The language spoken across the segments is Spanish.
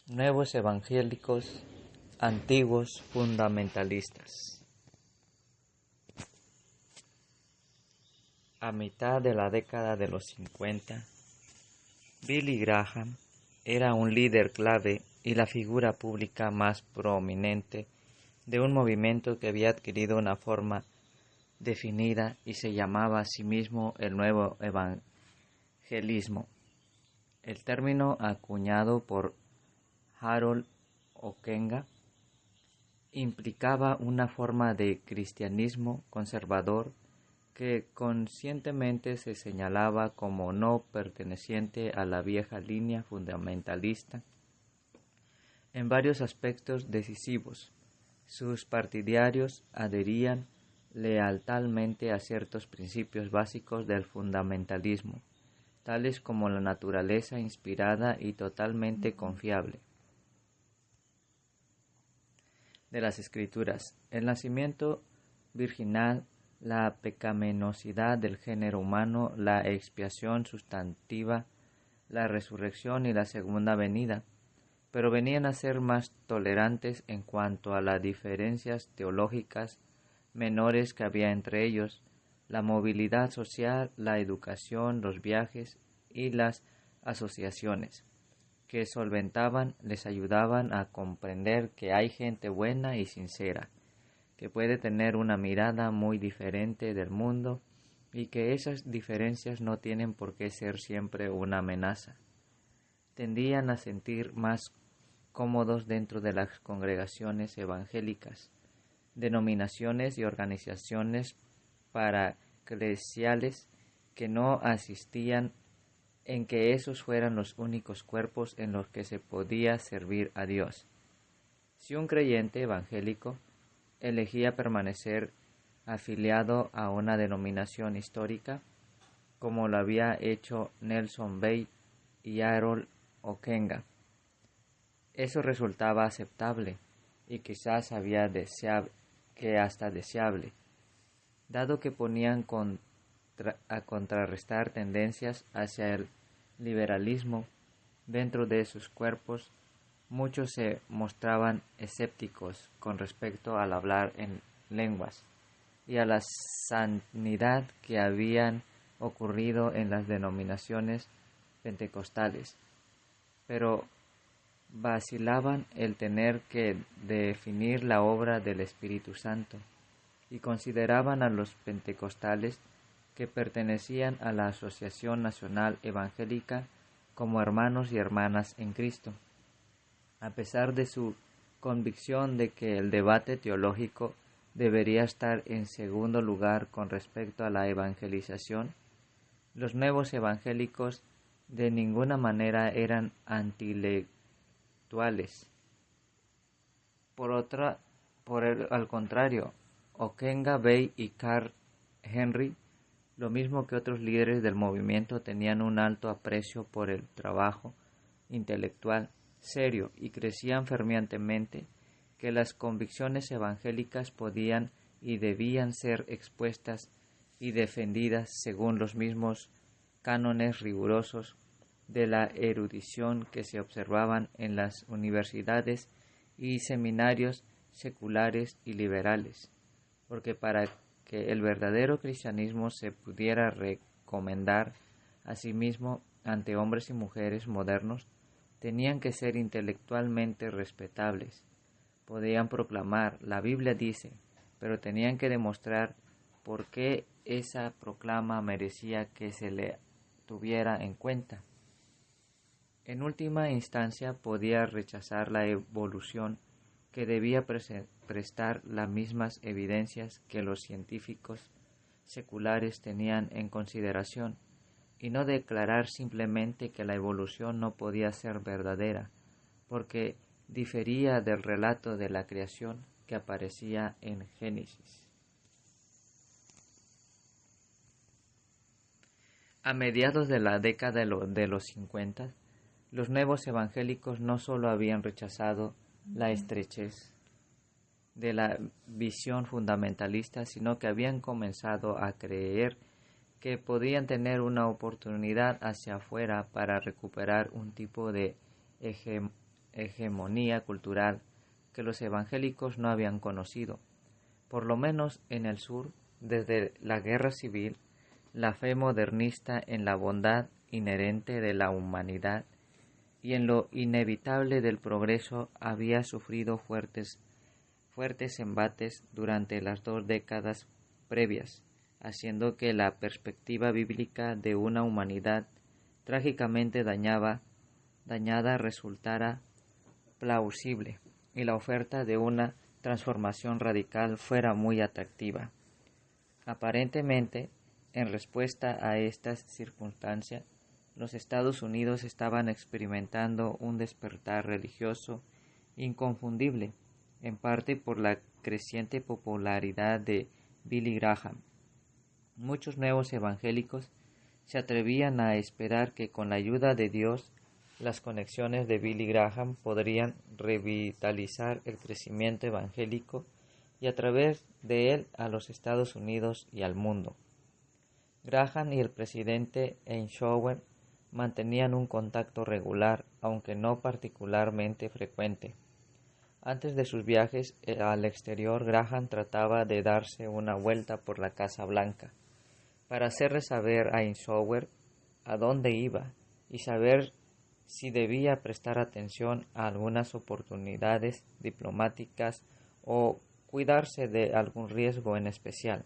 Nuevos evangélicos, antiguos fundamentalistas. A mitad de la década de los 50, Billy Graham era un líder clave y la figura pública más prominente de un movimiento que había adquirido una forma definida y se llamaba a sí mismo el nuevo evangelismo. El término acuñado por Harold Ockenga implicaba una forma de cristianismo conservador que conscientemente se señalaba como no perteneciente a la vieja línea fundamentalista en varios aspectos decisivos. Sus partidarios adherían lealmente a ciertos principios básicos del fundamentalismo, tales como la naturaleza inspirada y totalmente confiable de las Escrituras, el nacimiento virginal, la pecaminosidad del género humano, la expiación sustantiva, la resurrección y la segunda venida, pero venían a ser más tolerantes en cuanto a las diferencias teológicas menores que había entre ellos, la movilidad social, la educación, los viajes y las asociaciones que solventaban les ayudaban a comprender que hay gente buena y sincera, que puede tener una mirada muy diferente del mundo y que esas diferencias no tienen por qué ser siempre una amenaza. Tendían a sentir más cómodos dentro de las congregaciones evangélicas, denominaciones y organizaciones paraeclesiales que no asistían en que esos fueran los únicos cuerpos en los que se podía servir a Dios. Si un creyente evangélico elegía permanecer afiliado a una denominación histórica, como lo había hecho Nelson Bate y Harold Ockenga, eso resultaba aceptable y quizás hasta deseable, dado que ponían a contrarrestar tendencias hacia el liberalismo dentro de sus cuerpos. Muchos se mostraban escépticos con respecto al hablar en lenguas y a la sanidad que habían ocurrido en las denominaciones pentecostales, pero vacilaban el tener que definir la obra del Espíritu Santo y consideraban a los pentecostales que pertenecían a la Asociación Nacional Evangélica como hermanos y hermanas en Cristo. A pesar de su convicción de que el debate teológico debería estar en segundo lugar con respecto a la evangelización, los nuevos evangélicos de ninguna manera eran antiintelectuales. Al contrario, Ockenga, Bate y Carl Henry, lo mismo que otros líderes del movimiento, tenían un alto aprecio por el trabajo intelectual serio y creían fervientemente que las convicciones evangélicas podían y debían ser expuestas y defendidas según los mismos cánones rigurosos de la erudición que se observaban en las universidades y seminarios seculares y liberales, porque para que el verdadero cristianismo se pudiera recomendar a sí mismo ante hombres y mujeres modernos, tenían que ser intelectualmente respetables. Podían proclamar, la Biblia dice, pero tenían que demostrar por qué esa proclama merecía que se le tuviera en cuenta. En última instancia, podía rechazar la evolución que debía prestar las mismas evidencias que los científicos seculares tenían en consideración, y no declarar simplemente que la evolución no podía ser verdadera, porque difería del relato de la creación que aparecía en Génesis. A mediados de la década de los 50, los nuevos evangélicos no solo habían rechazado la estrechez de la visión fundamentalista, sino que habían comenzado a creer que podían tener una oportunidad hacia afuera para recuperar un tipo de hegemonía cultural que los evangélicos no habían conocido. Por lo menos en el sur, desde la guerra civil, la fe modernista en la bondad inherente de la humanidad y en lo inevitable del progreso había sufrido fuertes embates durante las 2 décadas previas, haciendo que la perspectiva bíblica de una humanidad trágicamente dañada resultara plausible y la oferta de una transformación radical fuera muy atractiva. Aparentemente, en respuesta a estas circunstancias, los Estados Unidos estaban experimentando un despertar religioso inconfundible, en parte por la creciente popularidad de Billy Graham. Muchos nuevos evangélicos se atrevían a esperar que con la ayuda de Dios las conexiones de Billy Graham podrían revitalizar el crecimiento evangélico y a través de él a los Estados Unidos y al mundo. Graham y el presidente Eisenhower mantenían un contacto regular, aunque no particularmente frecuente. Antes de sus viajes al exterior, Graham trataba de darse una vuelta por la Casa Blanca para hacerle saber a Eisenhower a dónde iba y saber si debía prestar atención a algunas oportunidades diplomáticas o cuidarse de algún riesgo en especial.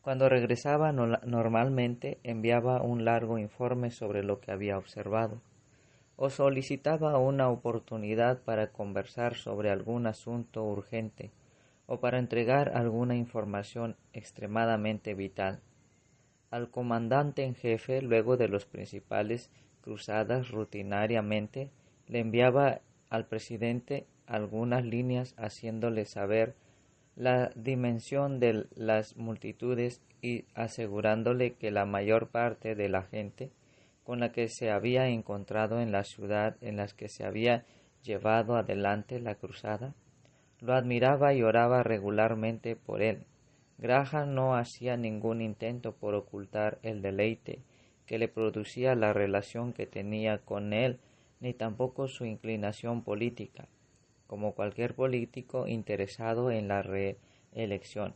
Cuando regresaba normalmente enviaba un largo informe sobre lo que había observado, o solicitaba una oportunidad para conversar sobre algún asunto urgente o para entregar alguna información extremadamente vital. Al comandante en jefe, luego de las principales cruzadas, rutinariamente le enviaba al presidente algunas líneas haciéndole saber la dimensión de las multitudes y asegurándole que la mayor parte de la gente con la que se había encontrado en la ciudad en las que se había llevado adelante la cruzada lo admiraba y oraba regularmente por él. Graham no hacía ningún intento por ocultar el deleite que le producía la relación que tenía con él, ni tampoco su inclinación política, como cualquier político interesado en la reelección.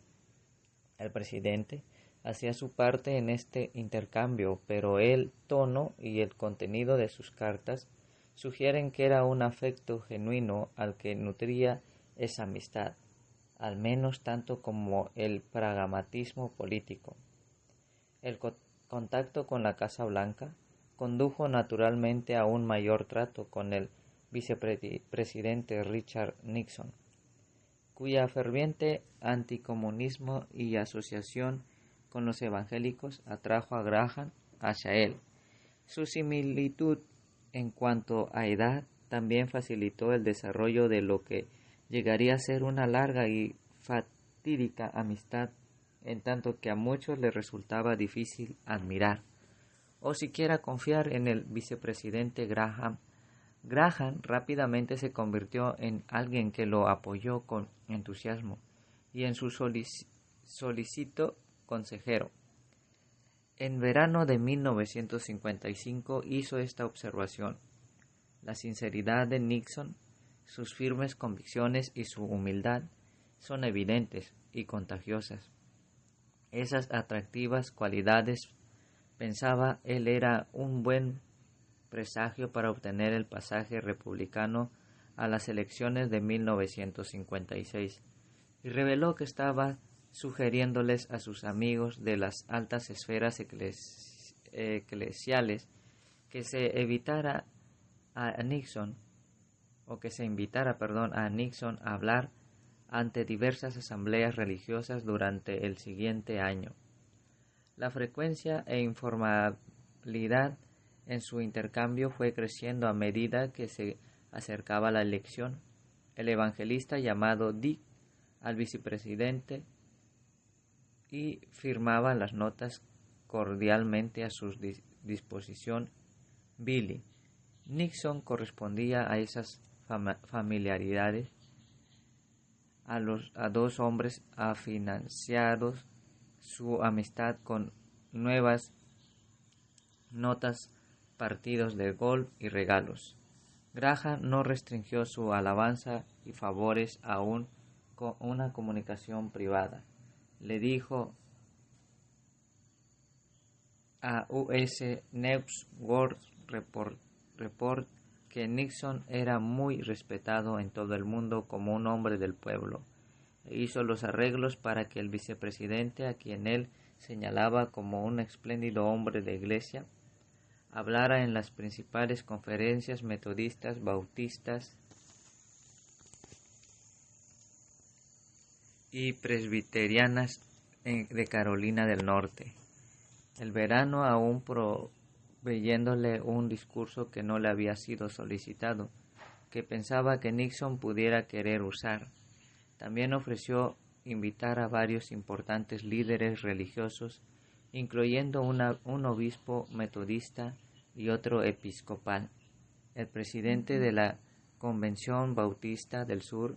El presidente hacía su parte en este intercambio, pero el tono y el contenido de sus cartas sugieren que era un afecto genuino al que nutría esa amistad, al menos tanto como el pragmatismo político. El contacto con la Casa Blanca condujo naturalmente a un mayor trato con el vicepresidente Richard Nixon, cuya ferviente anticomunismo y asociación con los evangélicos atrajo a Graham hacia él. Su similitud en cuanto a edad también facilitó el desarrollo de lo que llegaría a ser una larga y fatídica amistad, en tanto que a muchos les resultaba difícil admirar o siquiera confiar en el vicepresidente Graham. Graham rápidamente se convirtió en alguien que lo apoyó con entusiasmo y en su solícito consejero. En verano de 1955 hizo esta observación: la sinceridad de Nixon, sus firmes convicciones y su humildad son evidentes y contagiosas. Esas atractivas cualidades, pensaba él, era un buen presagio para obtener el pasaje republicano a las elecciones de 1956, y reveló que estaba sugiriéndoles a sus amigos de las altas esferas eclesiales que se invitara a Nixon a hablar ante diversas asambleas religiosas durante el siguiente año. La frecuencia e informalidad en su intercambio fue creciendo a medida que se acercaba la elección. El evangelista llamado Dick al vicepresidente y firmaba las notas cordialmente a su disposición Billy. Nixon correspondía a esas familiaridades. A 2 hombres ha financiado su amistad con nuevas notas, partidos de golf y regalos. Graham no restringió su alabanza y favores a una comunicación privada. Le dijo a US News World Report que Nixon era muy respetado en todo el mundo como un hombre del pueblo, e hizo los arreglos para que el vicepresidente, a quien él señalaba como un espléndido hombre de iglesia, hablara en las principales conferencias metodistas, bautistas y presbiterianas de Carolina del Norte. El verano, aún proveyéndole un discurso que no le había sido solicitado, que pensaba que Nixon pudiera querer usar. También ofreció invitar a varios importantes líderes religiosos, incluyendo un obispo metodista y otro episcopal, el presidente de la Convención Bautista del Sur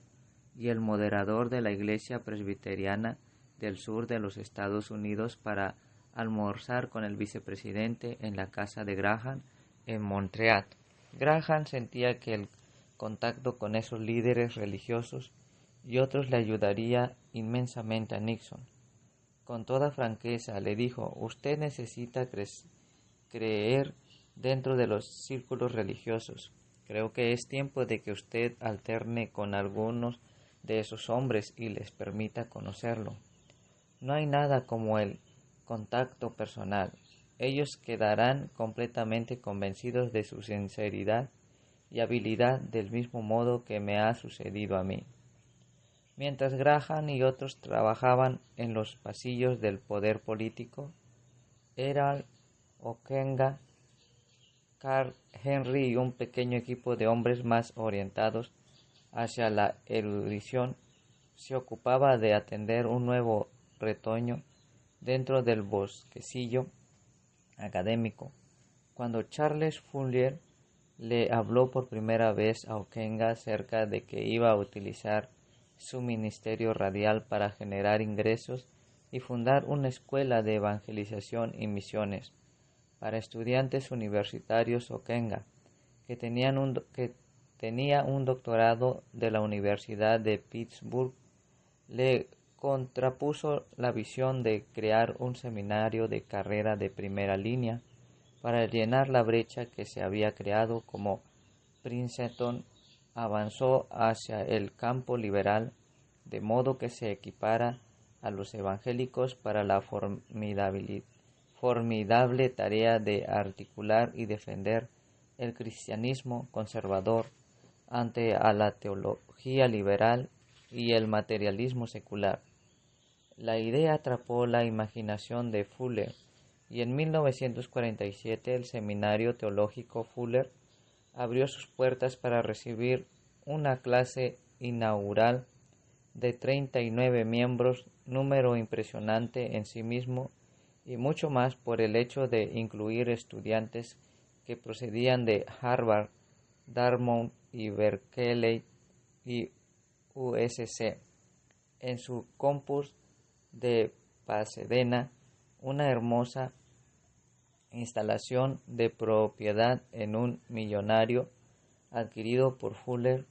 y el moderador de la Iglesia Presbiteriana del Sur de los Estados Unidos para almorzar con el vicepresidente en la casa de Graham en Montreal. Graham sentía que el contacto con esos líderes religiosos y otros le ayudaría inmensamente a Nixon. Con toda franqueza le dijo: usted necesita creer dentro de los círculos religiosos. Creo que es tiempo de que usted alterne con algunos de esos hombres y les permita conocerlo. No hay nada como el contacto personal. Ellos quedarán completamente convencidos de su sinceridad y habilidad, del mismo modo que me ha sucedido a mí. Mientras Graham y otros trabajaban en los pasillos del poder político, Errol Ockenga, Carl Henry y un pequeño equipo de hombres más orientados hacia la erudición se ocupaba de atender un nuevo retoño dentro del bosquecillo académico. Cuando Charles Fourier le habló por primera vez a Ockenga acerca de que iba a utilizar su ministerio radial para generar ingresos y fundar una escuela de evangelización y misiones para estudiantes universitarios, Ockenga, que tenía un doctorado de la Universidad de Pittsburgh, le contrapuso la visión de crear un seminario de carrera de primera línea para llenar la brecha que se había creado. Como Princeton avanzó hacia el campo liberal, de modo que se equipara a los evangélicos para la formidable tarea de articular y defender el cristianismo conservador ante a la teología liberal y el materialismo secular. La idea atrapó la imaginación de Fuller, y en 1947 el Seminario Teológico Fuller abrió sus puertas para recibir una clase inaugural de 39 miembros, número impresionante en sí mismo, y mucho más por el hecho de incluir estudiantes que procedían de Harvard, Dartmouth y Berkeley y USC. En su campus de Pasadena, una hermosa instalación de propiedad en un millonario adquirido por Fuller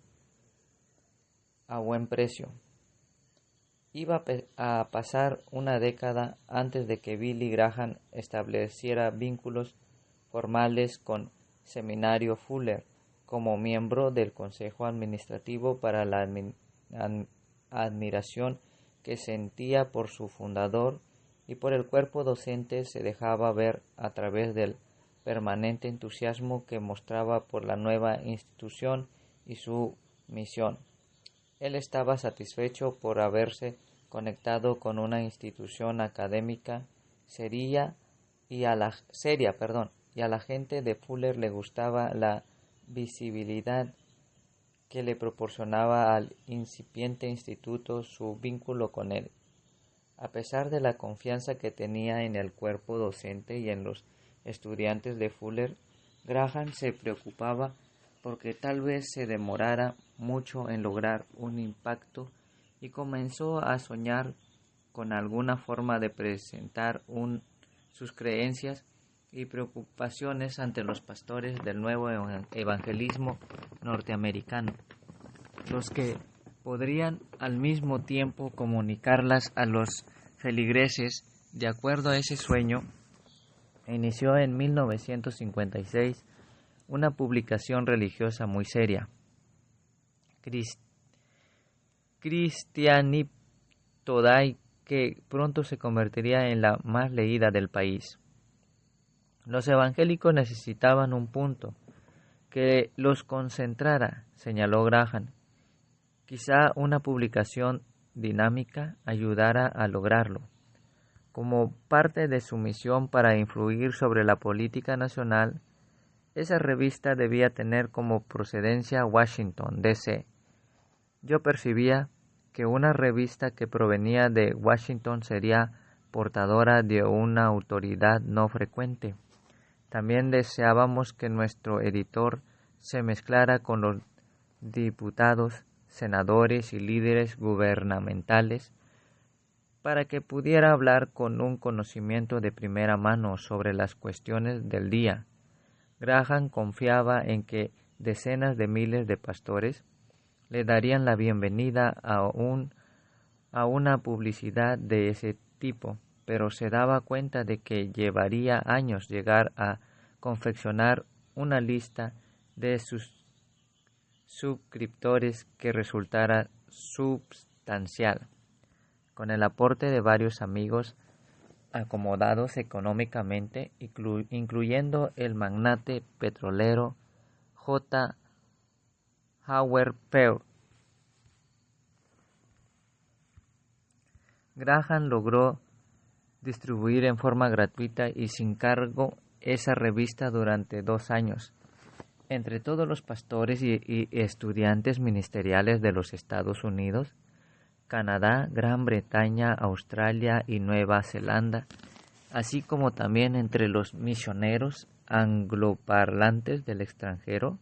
a buen precio. Iba a pasar una década antes de que Billy Graham estableciera vínculos formales con Seminario Fuller como miembro del Consejo Administrativo. Para la admiración que sentía por su fundador y por el cuerpo docente se dejaba ver a través del permanente entusiasmo que mostraba por la nueva institución y su misión. Él estaba satisfecho por haberse conectado con una institución académica seria y a la gente de Fuller le gustaba la visibilidad que le proporcionaba al incipiente instituto su vínculo con él. A pesar de la confianza que tenía en el cuerpo docente y en los estudiantes de Fuller, Graham se preocupaba porque tal vez se demorara mucho en lograr un impacto y comenzó a soñar con alguna forma de presentar sus creencias y preocupaciones ante los pastores del nuevo evangelismo norteamericano, los que podrían al mismo tiempo comunicarlas a los feligreses. De acuerdo a ese sueño, inició en 1956 una publicación religiosa muy seria, Christianity Today, que pronto se convertiría en la más leída del país. Los evangélicos necesitaban un punto que los concentrara, señaló Graham. Quizá una publicación dinámica ayudara a lograrlo. Como parte de su misión para influir sobre la política nacional, esa revista debía tener como procedencia Washington, D.C. Yo percibía que una revista que provenía de Washington sería portadora de una autoridad no frecuente. También deseábamos que nuestro editor se mezclara con los diputados, senadores y líderes gubernamentales para que pudiera hablar con un conocimiento de primera mano sobre las cuestiones del día. Graham confiaba en que decenas de miles de pastores le darían la bienvenida a una publicidad de ese tipo, pero se daba cuenta de que llevaría años llegar a confeccionar una lista de sus suscriptores que resultara substancial. Con el aporte de varios amigos acomodados económicamente, incluyendo el magnate petrolero J. Howard Pearl, Graham logró distribuir en forma gratuita y sin cargo esa revista durante 2 años entre todos los pastores y estudiantes ministeriales de los Estados Unidos, Canadá, Gran Bretaña, Australia y Nueva Zelanda, así como también entre los misioneros angloparlantes del extranjero,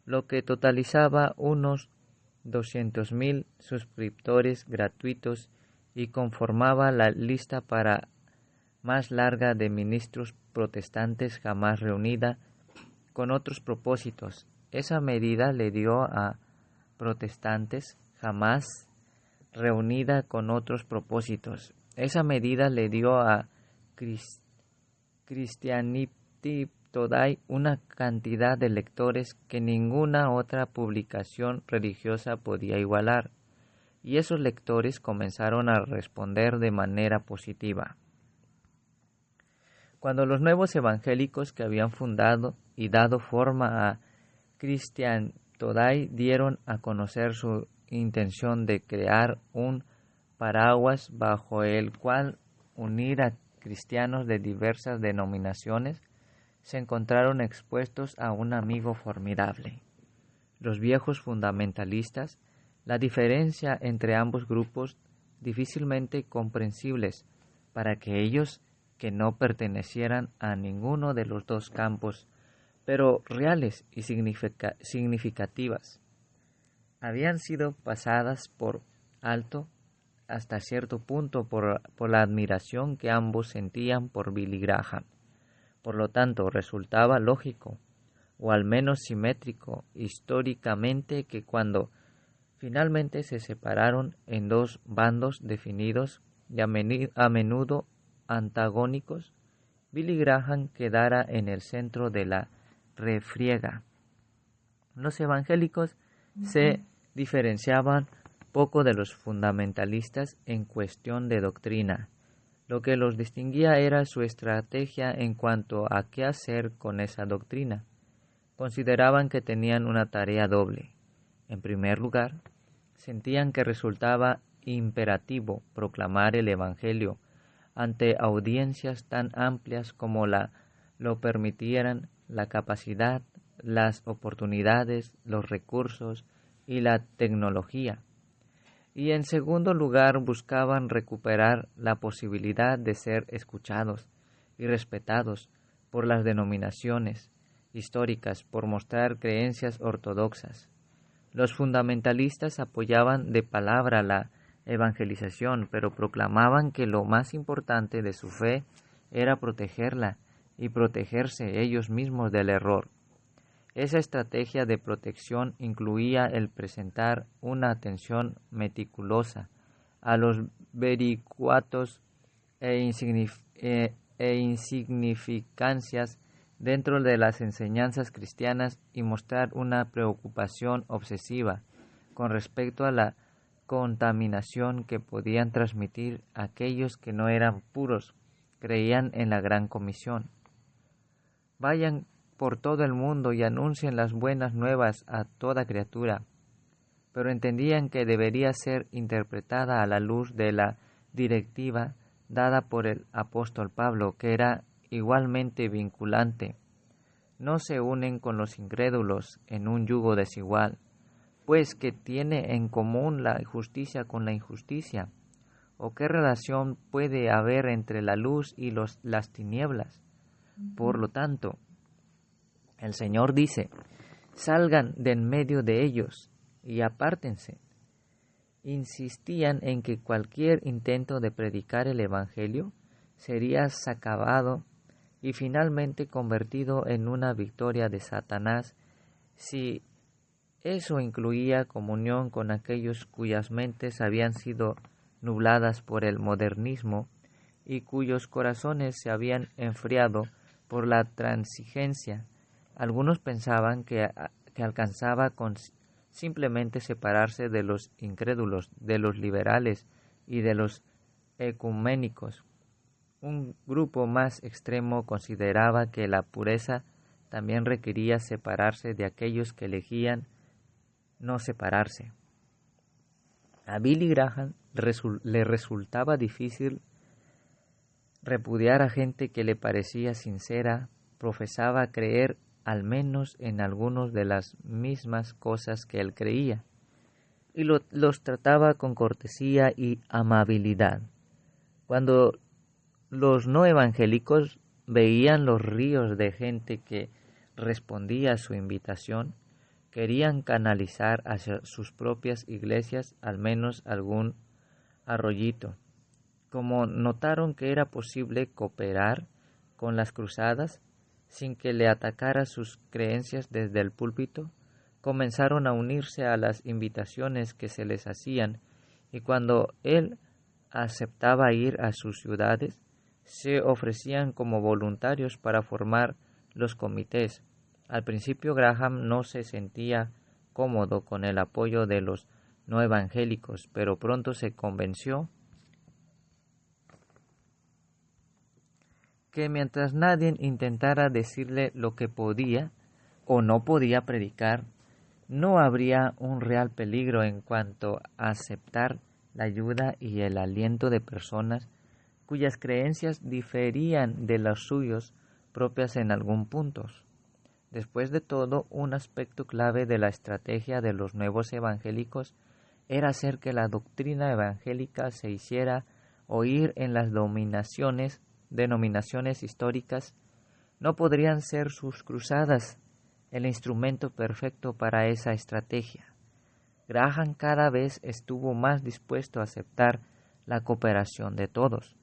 lo que totalizaba unos 200,000 suscriptores gratuitos y conformaba la lista más larga de ministros protestantes jamás reunida con otros propósitos. Esa medida le dio a protestantes jamás reunida con otros propósitos. Esa medida le dio a Christianity Today una cantidad de lectores que ninguna otra publicación religiosa podía igualar, y esos lectores comenzaron a responder de manera positiva. Cuando los nuevos evangélicos que habían fundado y dado forma a Christian Today dieron a conocer su intención de crear un paraguas bajo el cual unir a cristianos de diversas denominaciones, se encontraron expuestos a un amigo formidable. Los viejos fundamentalistas, la diferencia entre ambos grupos difícilmente comprensibles para que ellos que no pertenecieran a ninguno de los dos campos, pero reales y significativas, habían sido pasadas por alto hasta cierto punto por la admiración que ambos sentían por Billy Graham. Por lo tanto, resultaba lógico, o al menos simétrico históricamente, que cuando finalmente se separaron en dos bandos definidos y a menudo antagónicos, Billy Graham quedara en el centro de la refriega. Los evangélicos se diferenciaban poco de los fundamentalistas en cuestión de doctrina. Lo que los distinguía era su estrategia en cuanto a qué hacer con esa doctrina. Consideraban que tenían una tarea doble. En primer lugar, sentían que resultaba imperativo proclamar el Evangelio ante audiencias tan amplias como lo permitieran la capacidad, las oportunidades, los recursos y la tecnología. Y en segundo lugar, buscaban recuperar la posibilidad de ser escuchados y respetados por las denominaciones históricas por mostrar creencias ortodoxas. Los fundamentalistas apoyaban de palabra la evangelización, pero proclamaban que lo más importante de su fe era protegerla y protegerse ellos mismos del error. Esa estrategia de protección incluía el presentar una atención meticulosa a los vericuetos e insignificancias dentro de las enseñanzas cristianas y mostrar una preocupación obsesiva con respecto a la contaminación que podían transmitir aquellos que no eran puros, creían en la gran comisión. Vayan por todo el mundo y anuncien las buenas nuevas a toda criatura, pero entendían que debería ser interpretada a la luz de la directiva dada por el apóstol Pablo, que era igualmente vinculante. No se unen con los incrédulos en un yugo desigual, pues que tiene en común la justicia con la injusticia, o qué relación puede haber entre la luz y las tinieblas. Por lo tanto, el Señor dice: salgan de en medio de ellos y apártense. Insistían en que cualquier intento de predicar el Evangelio sería sacabado y finalmente convertido en una victoria de Satanás si eso incluía comunión con aquellos cuyas mentes habían sido nubladas por el modernismo y cuyos corazones se habían enfriado por la transigencia. Algunos pensaban que alcanzaba con simplemente separarse de los incrédulos, de los liberales y de los ecuménicos. Un grupo más extremo consideraba que la pureza también requería separarse de aquellos que elegían no separarse. A Billy Graham le resultaba difícil repudiar a gente que le parecía sincera, profesaba creer al menos en algunas de las mismas cosas que él creía, y los trataba con cortesía y amabilidad. Cuando los no evangélicos veían los ríos de gente que respondía a su invitación, querían canalizar hacia sus propias iglesias al menos algún arroyito. Como notaron que era posible cooperar con las cruzadas sin que le atacara sus creencias desde el púlpito, comenzaron a unirse a las invitaciones que se les hacían, y cuando él aceptaba ir a sus ciudades, se ofrecían como voluntarios para formar los comités. Al principio Graham no se sentía cómodo con el apoyo de los no evangélicos, pero pronto se convenció que mientras nadie intentara decirle lo que podía o no podía predicar, no habría un real peligro en cuanto a aceptar la ayuda y el aliento de personas cuyas creencias diferían de los suyos propias en algún punto. Después de todo, un aspecto clave de la estrategia de los nuevos evangélicos era hacer que la doctrina evangélica se hiciera oír en las denominaciones históricas. No podrían ser sus cruzadas el instrumento perfecto para esa estrategia. Graham cada vez estuvo más dispuesto a aceptar la cooperación de todos,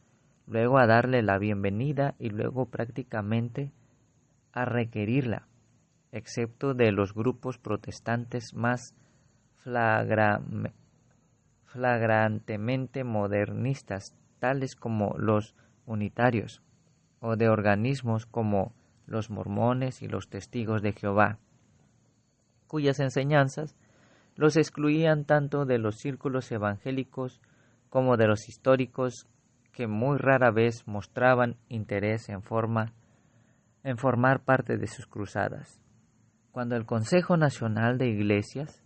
luego a darle la bienvenida y luego prácticamente a requerirla, excepto de los grupos protestantes más flagrantemente modernistas, tales como los unitarios, o de organismos como los mormones y los testigos de Jehová, cuyas enseñanzas los excluían tanto de los círculos evangélicos como de los históricos, que muy rara vez mostraban interés en formar parte de sus cruzadas. Cuando el Consejo Nacional de Iglesias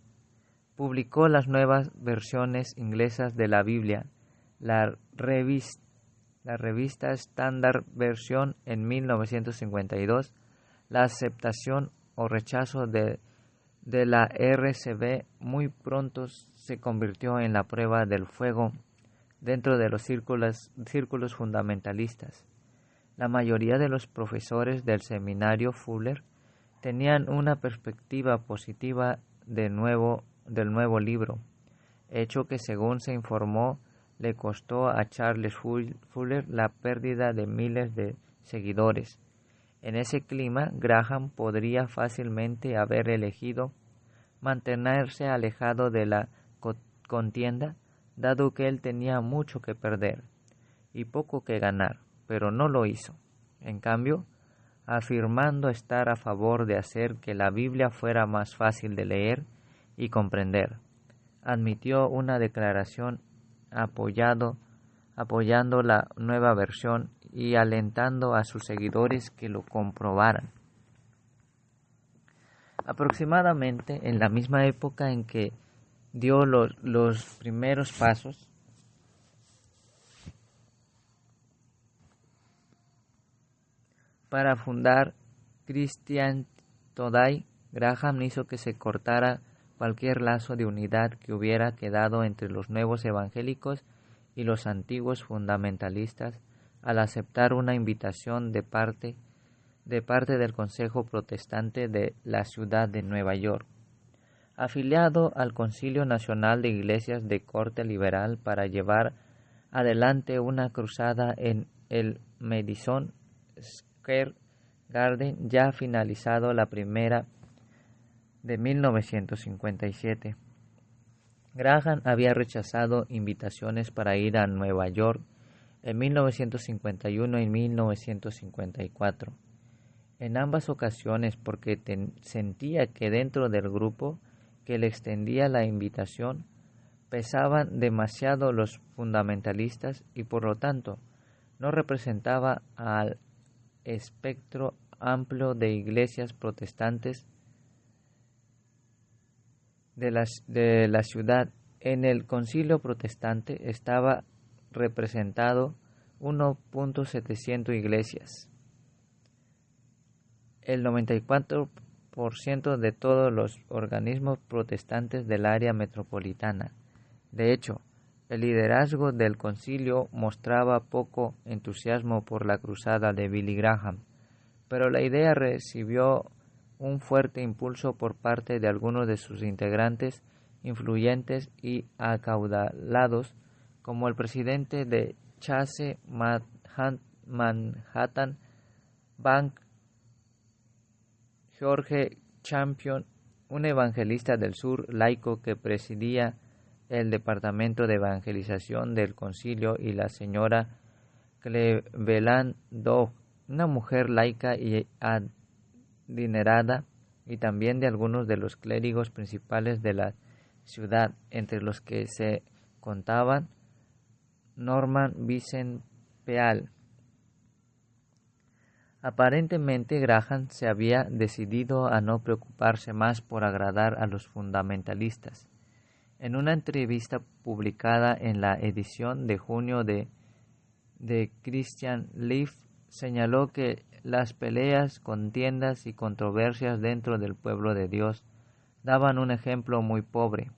publicó las nuevas versiones inglesas de la Biblia, la revista Standard Version en 1952, la aceptación o rechazo de la RCV muy pronto se convirtió en la prueba del fuego dentro de los círculos fundamentalistas. La mayoría de los profesores del seminario Fuller tenían una perspectiva positiva del nuevo libro, hecho que, según se informó, le costó a Charles Fuller la pérdida de miles de seguidores. En ese clima, Graham podría fácilmente haber elegido mantenerse alejado de la contienda, dado que él tenía mucho que perder y poco que ganar, pero no lo hizo. En cambio, afirmando estar a favor de hacer que la Biblia fuera más fácil de leer y comprender, admitió una declaración apoyando la nueva versión y alentando a sus seguidores que lo comprobaran. Aproximadamente en la misma época en que dio los primeros pasos para fundar Christian Today, Graham hizo que se cortara cualquier lazo de unidad que hubiera quedado entre los nuevos evangélicos y los antiguos fundamentalistas al aceptar una invitación de parte del Consejo Protestante de la ciudad de Nueva York, afiliado al Concilio Nacional de Iglesias de Corte Liberal, para llevar adelante una cruzada en el Madison Square Garden, ya finalizado la primera de 1957. Graham había rechazado invitaciones para ir a Nueva York en 1951 y 1954. En ambas ocasiones porque sentía que dentro del grupo que le extendía la invitación pesaban demasiado los fundamentalistas y por lo tanto no representaba al espectro amplio de iglesias protestantes de la ciudad. En el concilio protestante estaba representado 1.700 iglesias, el 94% de todos los organismos protestantes del área metropolitana. De hecho, el liderazgo del concilio mostraba poco entusiasmo por la cruzada de Billy Graham, pero la idea recibió un fuerte impulso por parte de algunos de sus integrantes influyentes y acaudalados, como el presidente de Chase Manhattan Bank, George Champion, un evangelista del sur laico que presidía el departamento de evangelización del concilio, y la señora Cleveland Dog, una mujer laica y adinerada, y también de algunos de los clérigos principales de la ciudad, entre los que se contaban Norman Vincent Peale. Aparentemente Graham se había decidido a no preocuparse más por agradar a los fundamentalistas. En una entrevista publicada en la edición de junio de Christian Life, señaló que las peleas, contiendas y controversias dentro del pueblo de Dios daban un ejemplo muy pobre,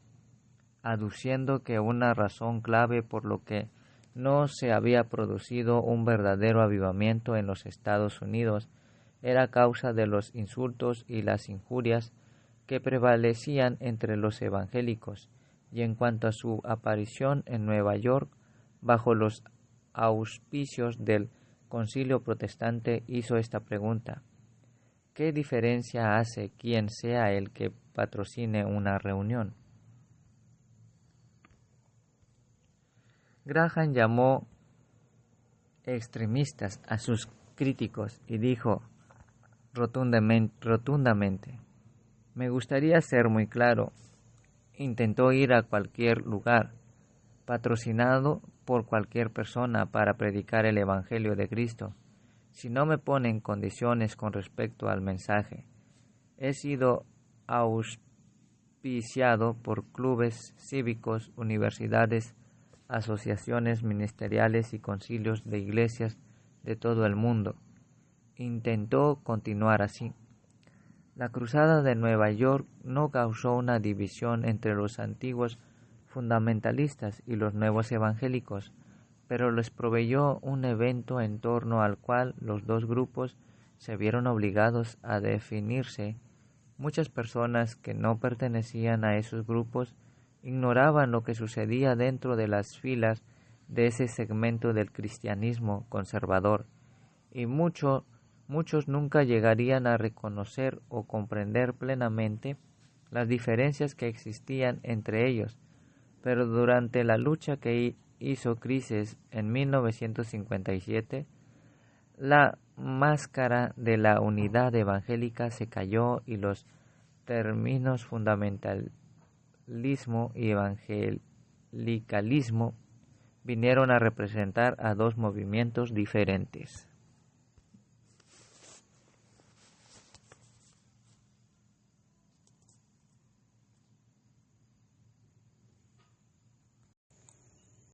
aduciendo que una razón clave por lo que no se había producido un verdadero avivamiento en los Estados Unidos era causa de los insultos y las injurias que prevalecían entre los evangélicos. Y en cuanto a su aparición en Nueva York bajo los auspicios del Concilio Protestante, hizo esta pregunta: ¿qué diferencia hace quién sea el que patrocine una reunión? Graham llamó extremistas a sus críticos y dijo rotundamente: me gustaría ser muy claro. Intentó ir a cualquier lugar, patrocinado por cualquier persona, para predicar el Evangelio de Cristo. Si no me ponen condiciones con respecto al mensaje, he sido auspiciado por clubes cívicos, universidades, asociaciones ministeriales y concilios de iglesias de todo el mundo. Intentó continuar así. La cruzada de Nueva York no causó una división entre los antiguos fundamentalistas y los nuevos evangélicos, pero les proveyó un evento en torno al cual los dos grupos se vieron obligados a definirse. Muchas personas que no pertenecían a esos grupos ignoraban lo que sucedía dentro de las filas de ese segmento del cristianismo conservador, y mucho muchos nunca llegarían a reconocer o comprender plenamente las diferencias que existían entre ellos, pero durante la lucha que hizo Crisis en 1957, la máscara de la unidad evangélica se cayó y los términos fundamentalismo y evangelicalismo vinieron a representar a dos movimientos diferentes.